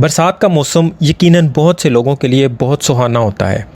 बरसात का मौसम यकीनन बहुत से लोगों के लिए बहुत सुहाना होता है।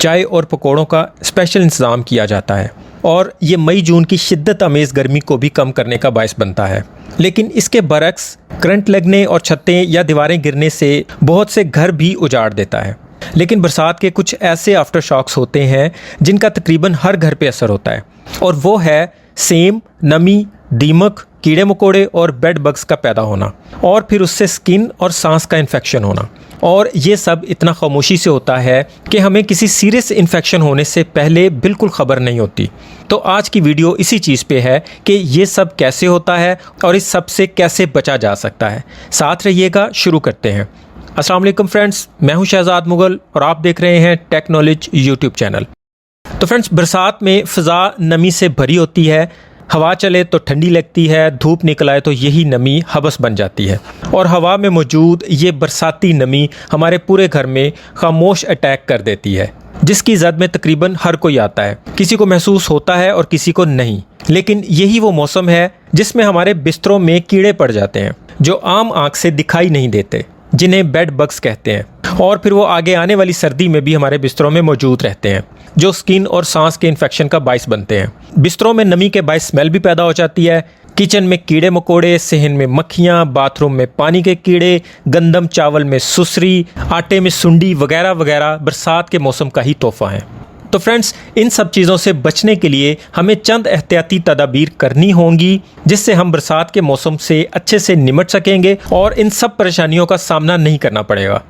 चाय और पकौड़ों का स्पेशल इंतज़ाम किया जाता है और ये मई जून की शिद्दत अमेज़ गर्मी को भी कम करने का बायस बनता है। लेकिन इसके बरक्स करंट लगने और छतें या दीवारें गिरने से बहुत से घर भी उजाड़ देता है। लेकिन बरसात के कुछ ऐसे आफ्टर शॉक्स होते हैं जिनका तकरीबन हर घर पे असर होता है, और वो है सेम, नमी, दीमक, कीड़े मकोड़े और बेड बग्स का पैदा होना, और फिर उससे स्किन और सांस का इन्फेक्शन होना। और ये सब इतना खामोशी से होता है कि हमें किसी सीरियस इन्फेक्शन होने से पहले बिल्कुल ख़बर नहीं होती। तो आज की वीडियो इसी चीज़ पे है कि ये सब कैसे होता है और इस सब से कैसे बचा जा सकता है। साथ रहिएगा, शुरू करते हैं। अस्सलाम वालेकुम फ्रेंड्स, मैं हूं शहजाद मुगल और आप देख रहे हैं टेक नॉलेज यूट्यूब चैनल। तो फ्रेंड्स, बरसात में फ़िज़ा नमी से भरी होती है। हवा चले तो ठंडी लगती है, धूप निकल आए तो यही नमी हबस बन जाती है, और हवा में मौजूद ये बरसाती नमी हमारे पूरे घर में खामोश अटैक कर देती है, जिसकी जद में तकरीबन हर कोई आता है। किसी को महसूस होता है और किसी को नहीं। लेकिन यही वो मौसम है जिसमें हमारे बिस्तरों में कीड़े पड़ जाते हैं जो आम आँख से दिखाई नहीं देते, जिन्हें बेड बग्स कहते हैं। और फिर वो आगे आने वाली सर्दी में भी हमारे बिस्तरों में मौजूद रहते हैं, जो स्किन और सांस के इन्फेक्शन का बायस बनते हैं। बिस्तरों में नमी के बायस स्मेल भी पैदा हो जाती है। किचन में कीड़े मकोड़े, सेहन में मक्खियाँ, बाथरूम में पानी के कीड़े, गंदम चावल में सुसरी, आटे में सुंडी वगैरह वगैरह बरसात के मौसम का ही तोहफा है। तो फ्रेंड्स, इन सब चीज़ों से बचने के लिए हमें चंद एहतियाती तदाबीर करनी होंगी, जिससे हम बरसात के मौसम से अच्छे से निमट सकेंगे और इन सब परेशानियों का सामना नहीं करना पड़ेगा।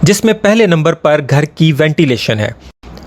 जिसमें पहले नंबर पर घर की वेंटिलेशन है।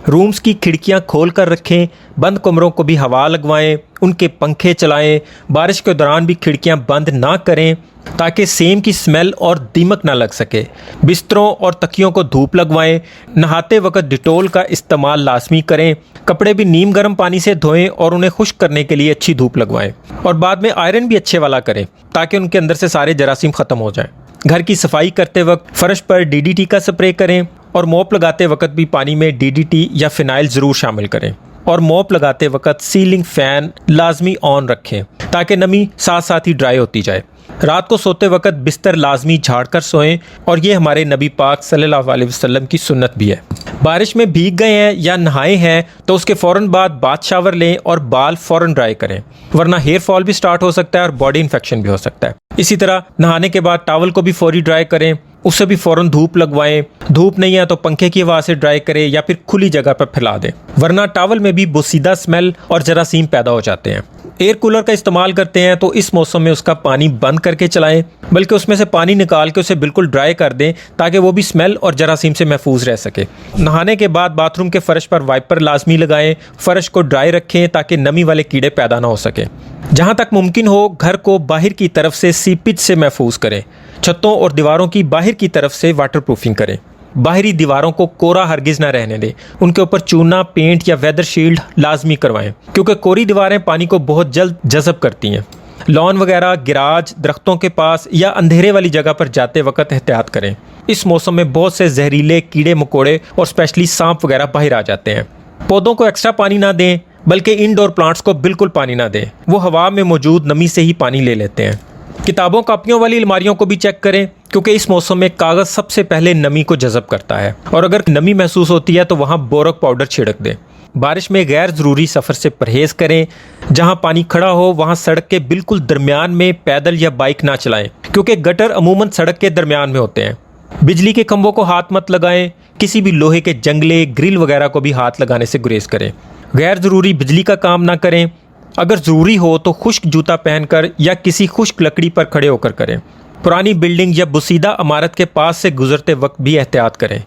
रूम्स की खिड़कियां खोल कर रखें, बंद कमरों को भी हवा लगवाएं, उनके पंखे चलाएं। बारिश के दौरान भी खिड़कियां बंद ना करें ताकि सेम की स्मेल और दीमक ना लग सके। बिस्तरों और तकियों को धूप लगवाएं। नहाते वक्त डिटोल का इस्तेमाल लाजमी करें। कपड़े भी नीम गर्म पानी से धोएं और उन्हें खुश्क करने के लिए अच्छी धूप लगवाएं, और बाद में आयरन भी अच्छे वाला करें ताकि उनके अंदर से सारे जरासीम ख़त्म हो जाएं। घर की सफाई करते वक्त फर्श पर डीडीटी का स्प्रे करें, और मॉप लगाते वक्त भी पानी में डीडीटी या फिनाइल ज़रूर शामिल करें। और मॉप लगाते वक्त सीलिंग फ़ैन लाजमी ऑन रखें ताकि नमी साथ साथ ही ड्राई होती जाए। रात को सोते वक्त बिस्तर लाजमी झाड़ कर सोएं, और ये हमारे नबी पाक सल्लल्लाहु अलैहि वसल्लम की सुन्नत भी है। बारिश में भीग गए हैं या नहाए हैं तो उसके फ़ौरन बाद बाथ शावर लें और बाल फ़ौरन ड्राई करें, वरना हेयर फॉल भी स्टार्ट हो सकता है और बॉडी इन्फेक्शन भी हो सकता है। इसी तरह नहाने के बाद टॉवल को भी फौरी ड्राई करें, उससे भी फ़ौरन धूप लगवाएं। धूप नहीं है तो पंखे की हवा से ड्राई करें या फिर खुली जगह पर फैला दें, वरना टॉवल में भी बोसीदा स्मेल और जरासीम पैदा हो जाते हैं। एयर कूलर का इस्तेमाल करते हैं तो इस मौसम में उसका पानी बंद करके चलाएं, बल्कि उसमें से पानी निकाल के उसे बिल्कुल ड्राई कर दें ताकि वो भी स्मेल और जरासीम से महफूज रह सके। नहाने के बाद बाथरूम के फ़र्श पर वाइपर लाजमी लगाएं। फ़र्श को ड्राई रखें ताकि नमी वाले कीड़े पैदा ना हो सके। जहाँ तक मुमकिन हो घर को बाहर की तरफ से सीपेज से महफूज करें। छतों और दीवारों की बाहर की तरफ से वाटर प्रूफिंग करें। बाहरी दीवारों को कोरा हरगिज़ ना रहने दें। उनके ऊपर चूना, पेंट या वेदर शील्ड लाजमी करवाएं, क्योंकि कोरी दीवारें पानी को बहुत जल्द जज़ब करती हैं। लॉन वगैरह, गिराज, दरख्तों के पास या अंधेरे वाली जगह पर जाते वक्त एहतियात करें। इस मौसम में बहुत से जहरीले कीड़े मकोड़े और स्पेशली सांप वगैरह बाहर आ जाते हैं। पौधों को एक्स्ट्रा पानी ना दें, बल्कि इंडोर प्लांट्स को बिल्कुल पानी ना दें। वो हवा में मौजूद नमी से ही पानी ले लेते हैं। किताबों कापियों वाली अलमारियों को भी चेक करें, क्योंकि इस मौसम में कागज़ सबसे पहले नमी को जज़ब करता है, और अगर नमी महसूस होती है तो वहाँ बोरक पाउडर छिड़क दें। बारिश में गैर ज़रूरी सफ़र से परहेज़ करें। जहाँ पानी खड़ा हो वहाँ सड़क के बिल्कुल दरमियान में पैदल या बाइक ना चलाएं, क्योंकि गटर अमूमन सड़क के दरमियान में होते हैं। बिजली के खंभों को हाथ मत लगाएं। किसी भी लोहे के जंगले, ग्रिल वगैरह को भी हाथ लगाने से गुरेज करें। गैर ज़रूरी बिजली का काम ना करें। अगर ज़रूरी हो तो खुश्क जूता पहनकर या किसी खुश्क लकड़ी पर खड़े होकर करें। पुरानी बिल्डिंग या बुसीदा इमारत के पास से गुजरते वक्त भी एहतियात करें।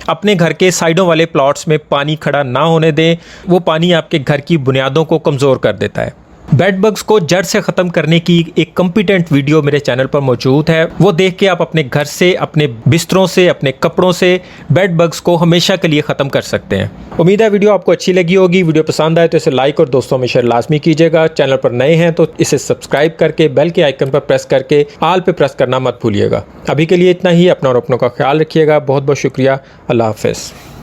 अपने घर के साइडों वाले प्लॉट्स में पानी खड़ा ना होने दें, वो पानी आपके घर की बुनियादों को कमज़ोर कर देता है। बेड बग्स को जड़ से ख़त्म करने की एक कॉम्पिटेंट वीडियो मेरे चैनल पर मौजूद है। वो देख के आप अपने घर से, अपने बिस्तरों से, अपने कपड़ों से बेड बग्स को हमेशा के लिए ख़त्म कर सकते हैं। उम्मीद है वीडियो आपको अच्छी लगी होगी। वीडियो पसंद आए तो इसे लाइक और दोस्तों में शेयर लाजमी कीजिएगा। चैनल पर नए हैं तो इसे सब्सक्राइब करके बेल के आइकन पर प्रेस करके ऑल पे प्रेस करना मत भूलिएगा। अभी के लिए इतना ही। अपना और अपनों का ख्याल रखिएगा। बहुत बहुत शुक्रिया। अल्लाह हाफ़िज़।